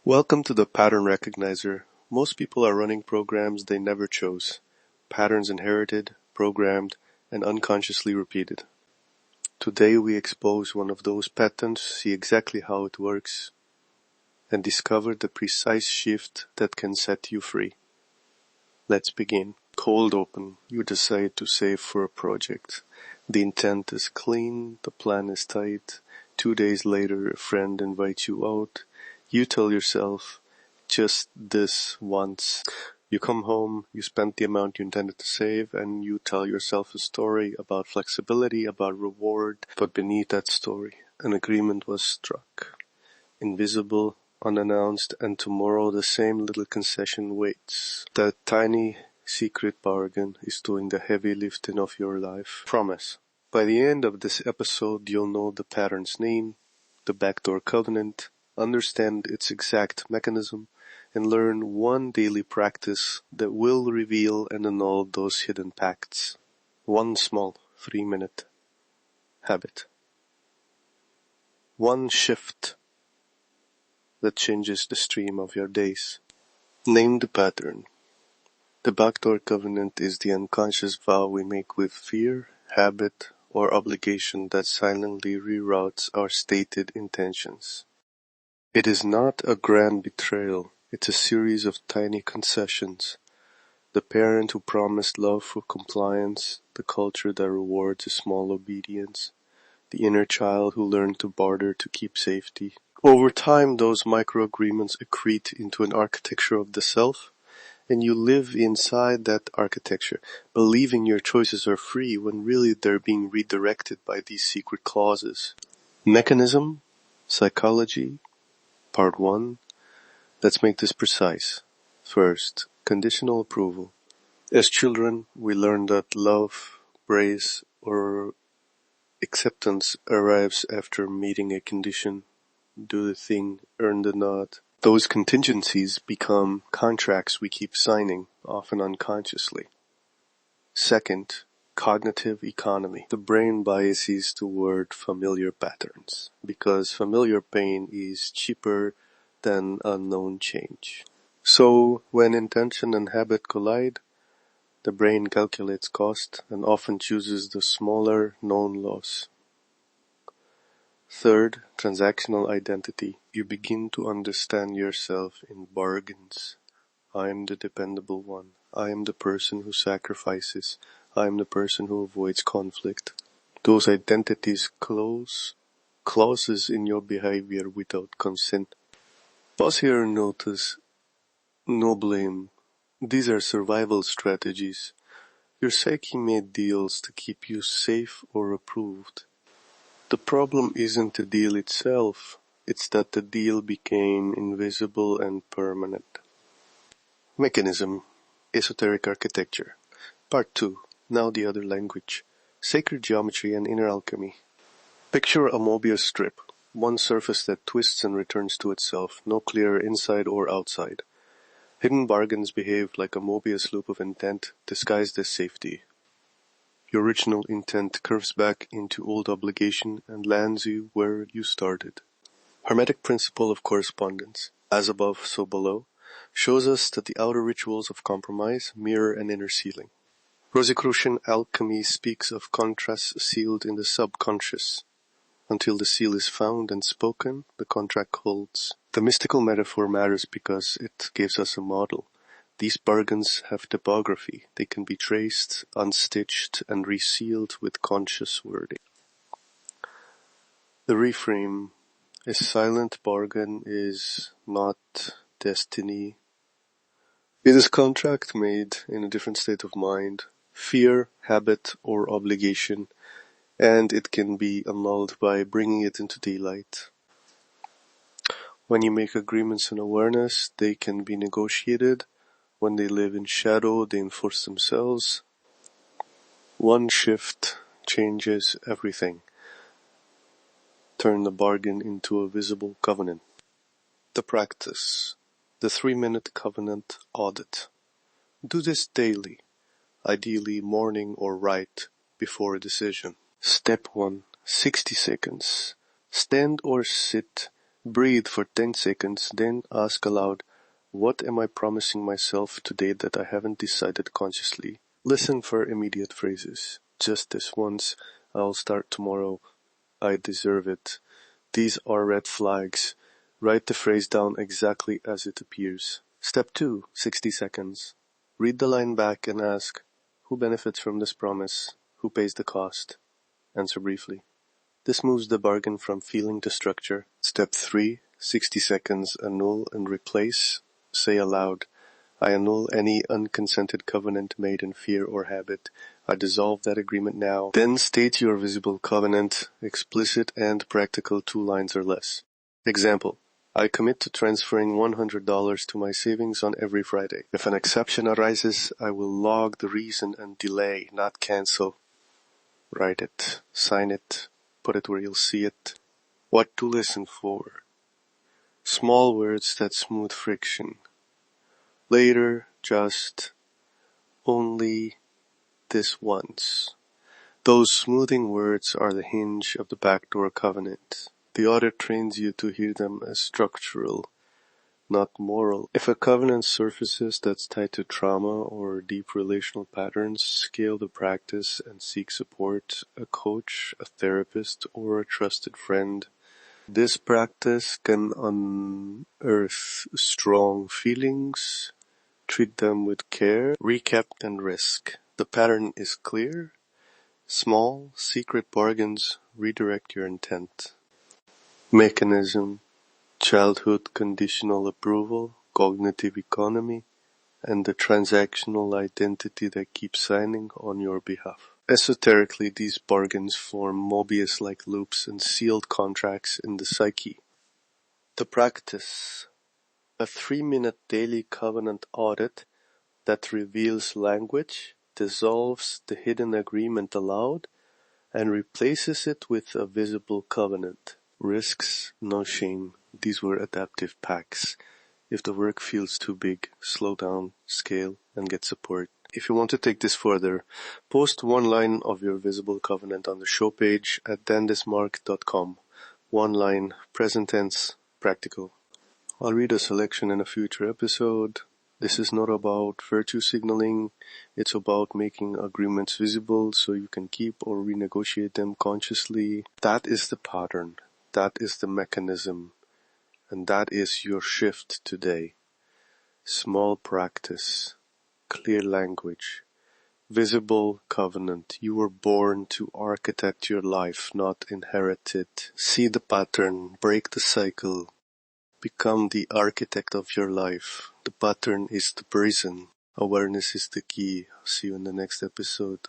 Welcome to the Pattern Recognizer. Most people are running programs they never chose. Patterns inherited, programmed, and unconsciously repeated. Today we expose one of those patterns, see exactly how it works, and discover the precise shift that can set you free. Let's begin. Cold open. You decide to save for a project. The intent is clean, the plan is tight. 2 days later, a friend invites you out. You tell yourself, just this once. You come home, you spend the amount you intended to save, and you tell yourself a story about flexibility, about reward. But beneath that story, an agreement was struck. Invisible, unannounced, and tomorrow the same little concession waits. That tiny secret bargain is doing the heavy lifting of your life. Promise. By the end of this episode, you'll know the pattern's name, the Backdoor Covenant, understand its exact mechanism, and learn one daily practice that will reveal and annul those hidden pacts. One small 3-minute habit. One shift that changes the stream of your days. Name the pattern. The Backdoor Covenant is the unconscious vow we make with fear, habit, or obligation that silently reroutes our stated intentions. It is not a grand betrayal, it's a series of tiny concessions. The parent who promised love for compliance, the culture that rewards a small obedience, the inner child who learned to barter to keep safety. Over time, those micro-agreements accrete into an architecture of the self, and you live inside that architecture, believing your choices are free when really they're being redirected by these secret clauses. Mechanism, psychology, part 1. Let's make this precise. First, conditional approval. As children, we learn that love, praise, or acceptance arrives after meeting a condition. Do the thing, earn the nod. Those contingencies become contracts we keep signing, often unconsciously. Second, cognitive economy. The brain biases toward familiar patterns, because familiar pain is cheaper than unknown change. So, when intention and habit collide, the brain calculates cost and often chooses the smaller known loss. Third, transactional identity. You begin to understand yourself in bargains. I am the dependable one. I am the person who sacrifices. I am the person who avoids conflict. Those identities clauses in your behavior without consent. Pause here and notice, no blame. These are survival strategies. Your psyche made deals to keep you safe or approved. The problem isn't the deal itself, it's that the deal became invisible and permanent. Mechanism, esoteric architecture. Part 2. Now the other language. Sacred geometry and inner alchemy. Picture a Mobius strip, one surface that twists and returns to itself, no clear inside or outside. Hidden bargains behave like a Mobius loop of intent disguised as safety. Your original intent curves back into old obligation and lands you where you started. Hermetic principle of correspondence, as above, so below, shows us that the outer rituals of compromise mirror an inner sealing. Rosicrucian alchemy speaks of contrasts sealed in the subconscious. Until the seal is found and spoken, the contract holds. The mystical metaphor matters because it gives us a model. These bargains have typography. They can be traced, unstitched, and resealed with conscious wording. The reframe. A silent bargain is not destiny. It is contract made in a different state of mind, fear, habit, or obligation, and it can be annulled by bringing it into daylight. When you make agreements in awareness, they can be negotiated. When they live in shadow, they enforce themselves. One shift changes everything. Turn the bargain into a visible covenant. The practice. The 3-minute covenant audit. Do this daily, ideally morning or right before a decision. Step 1. 60 seconds. Stand or sit, breathe for 10 seconds, then ask aloud, what am I promising myself today that I haven't decided consciously? Listen for immediate phrases. Just this once. I'll start tomorrow. I deserve it. These are red flags. Write the phrase down exactly as it appears. Step 2. 60 seconds. Read the line back and ask, who benefits from this promise? Who pays the cost? Answer briefly. This moves the bargain from feeling to structure. Step 3. 60 seconds. Annul and replace. Say aloud, I annul any unconsented covenant made in fear or habit. I dissolve that agreement now. Then state your visible covenant, explicit and practical, 2 lines or less. Example, I commit to transferring $100 to my savings on every Friday. If an exception arises, I will log the reason and delay, not cancel. Write it, sign it, put it where you'll see it. What to listen for. Small words that smooth friction. Later, just, only, this once. Those smoothing words are the hinge of the Backdoor Covenant. The audit trains you to hear them as structural, not moral. If a covenant surfaces that's tied to trauma or deep relational patterns, scale the practice and seek support, a coach, a therapist, or a trusted friend. This practice can unearth strong feelings, treat them with care, recap and risk. The pattern is clear. Small, secret bargains redirect your intent. Mechanism: childhood conditional approval, cognitive economy, and the transactional identity that keeps signing on your behalf. Esoterically, these bargains form Mobius-like loops and sealed contracts in the psyche. The practice: a 3-minute daily covenant audit that reveals language, dissolves the hidden agreement aloud, and replaces it with a visible covenant. Risks, no shame. These were adaptive packs. If the work feels too big, slow down, scale, and get support. If you want to take this further, post 1 line of your visible covenant on the show page at dandesmarques.com. 1 line, present tense, practical. I'll read a selection in a future episode. This is not about virtue signaling. It's about making agreements visible so you can keep or renegotiate them consciously. That is the pattern. That is the mechanism. And that is your shift today. Small practice. Clear language. Visible covenant. You were born to architect your life, not inherit it. See the pattern. Break the cycle. Become the architect of your life. The pattern is the prison. Awareness is the key. See you in the next episode.